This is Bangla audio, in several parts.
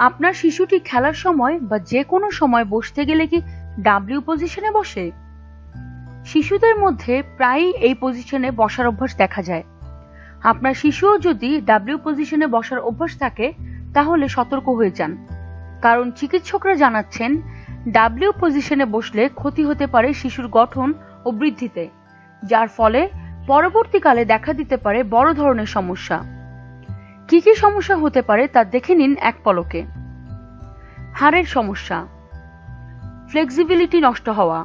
আপনার শিশুটি খেলার সময় বা যে কোনো সময় বসতে গেলে কি ডাব্লিউ পজিশনে বসে? শিশুদের মধ্যে প্রায়ই এই পজিশনে বসার অভ্যাস দেখা যায়। আপনার শিশুও যদি ডাব্লিউ পজিশনে বসার অভ্যাস থাকে তাহলে সতর্ক হয়ে যান, কারণ চিকিৎসকরা জানাচ্ছেন ডাব্লিউ পজিশনে বসলে ক্ষতি হতে পারে শিশুর গঠন ও বৃদ্ধিতে, যার ফলে পরবর্তীকালে দেখা দিতে পারে বড় ধরনের সমস্যা। কি কি সমস্যা হতে পারে তা দেখে নিন এক পলকে। হাড়ের সমস্যা, ফ্লেক্সিবিলিটি নষ্ট হওয়া,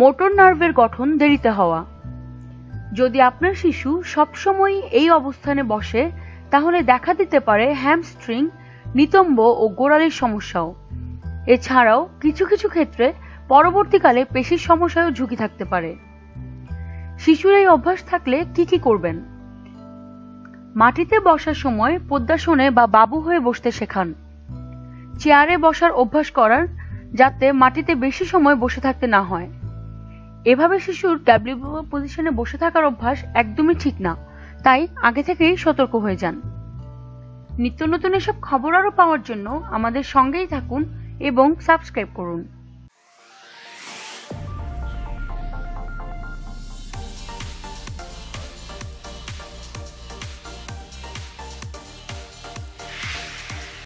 মোটর নার্ভের গঠন দেরিতে হওয়া। যদি আপনার শিশু সবসময় এই অবস্থানে বসে তাহলে দেখা দিতে পারে হ্যামস্ট্রিং, নিতম্ব ও গোড়ালির সমস্যাও। এছাড়াও কিছু কিছু ক্ষেত্রে পরবর্তীকালে পেশির সমস্যায়ও ঝুঁকি থাকতে পারে। শিশুর এই অভ্যাস থাকলে কি কি করবেন? মাটিতে বসার সময় পদ্মাসনে বা বাবু হয়ে বসতে শেখান। চেয়ারে বসার অভ্যাস করান যাতে মাটিতে বেশি সময় বসে থাকতে না হয়। এভাবে শিশুর ডাব্লিউ পজিশনে বসে থাকার অভ্যাস একদমই ঠিক না, তাই আগে থেকেই সতর্ক হয়ে যান। নিত্য নতুন এসব খবর আরো পাওয়ার জন্য আমাদের সঙ্গেই থাকুন এবং সাবস্ক্রাইব করুন।